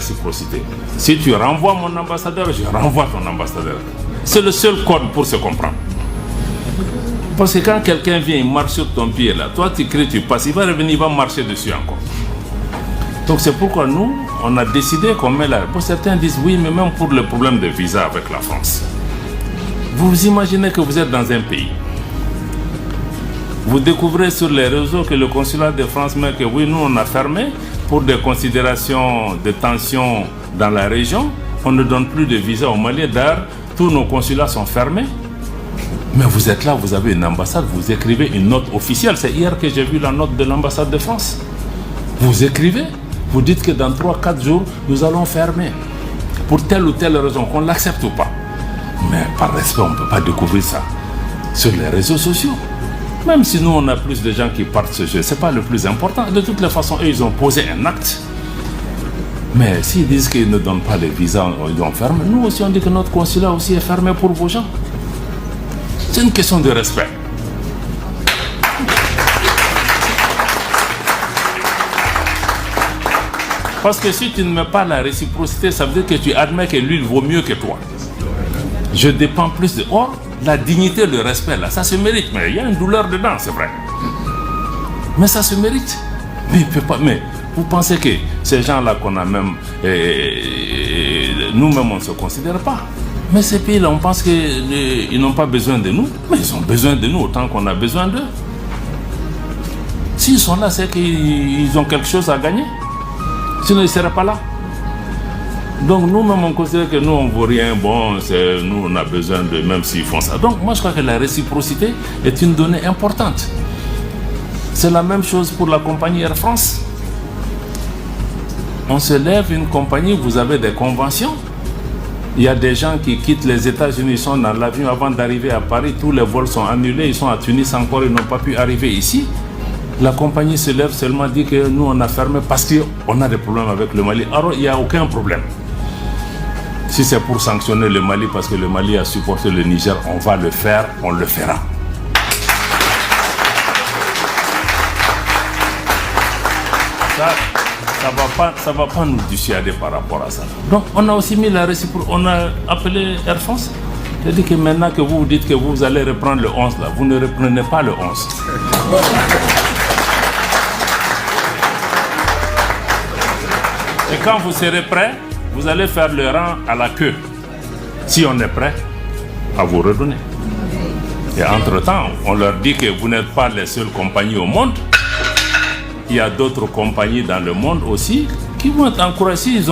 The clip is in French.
réciprocité. Si tu renvoies mon ambassadeur, je renvoie ton ambassadeur. C'est le seul code pour se comprendre. Parce que quand quelqu'un vient, il marche sur ton pied là, toi tu crées, tu passes, il va revenir, il va marcher dessus encore. Donc c'est pourquoi nous, on a décidé qu'on met là. Bon, certains disent oui, mais même pour le problème de visa avec la France. Vous imaginez que vous êtes dans un pays. Vous découvrez sur les réseaux que le consulat de France met que oui, nous on a fermé pour des considérations de tension dans la région. On ne donne plus de visa au Mali. D'ailleurs, tous nos consulats sont fermés. Mais vous êtes là, vous avez une ambassade, vous écrivez une note officielle. C'est hier que j'ai vu la note de l'ambassade de France. Vous écrivez, vous dites que dans 3-4 jours, nous allons fermer. Pour telle ou telle raison, qu'on l'accepte ou pas. Mais par respect, on ne peut pas découvrir ça sur les réseaux sociaux. Même si nous, on a plus de gens qui partent ce jeu, ce n'est pas le plus important. De toutes les façons, eux, ils ont posé un acte. Mais s'ils disent qu'ils ne donnent pas les visas, ils ont fermé. Nous aussi, on dit que notre consulat aussi est fermé pour vos gens. C'est une question de respect. Parce que si tu ne mets pas la réciprocité, ça veut dire que tu admets que lui, il vaut mieux que toi. Je dépends plus de... Or, la dignité, le respect, là, ça se mérite. Mais il y a une douleur dedans, c'est vrai. Mais ça se mérite. Mais il peut pas... Mais vous pensez que ces gens-là qu'on a même... nous-mêmes, on ne se considère pas. Mais ces pays-là, on pense qu'ils n'ont pas besoin de nous. Mais ils ont besoin de nous autant qu'on a besoin d'eux. S'ils sont là, c'est qu'ils ont quelque chose à gagner. Sinon, ils ne seraient pas là. Donc nous-mêmes, on considère que nous, on ne vaut rien. Bon, nous, on a besoin de... Même s'ils font ça. Donc moi, je crois que la réciprocité est une donnée importante. C'est la même chose pour la compagnie Air France. On se lève une compagnie, vous avez des conventions. Il y a des gens qui quittent les États-Unis, ils sont dans l'avion avant d'arriver à Paris. Tous les vols sont annulés, ils sont à Tunis encore, ils n'ont pas pu arriver ici. La compagnie se lève seulement, dit que nous, on a fermé parce qu'on a des problèmes avec le Mali. Alors, il n'y a aucun problème. Si c'est pour sanctionner le Mali parce que le Mali a supporté le Niger, on va le faire, on le fera. Ça va pas nous dissuader par rapport à ça. Donc, on a aussi mis la réciprocité, on a appelé Air France. J'ai dit que maintenant que vous dites que vous allez reprendre le 11, là, vous ne reprenez pas le 11. Et quand vous serez prêt, vous allez faire le rang à la queue. Si on est prêt, à vous redonner. Et entre-temps, on leur dit que vous n'êtes pas les seules compagnies au monde. Il y a d'autres compagnies dans le monde aussi qui vont être encouragées. Ils ont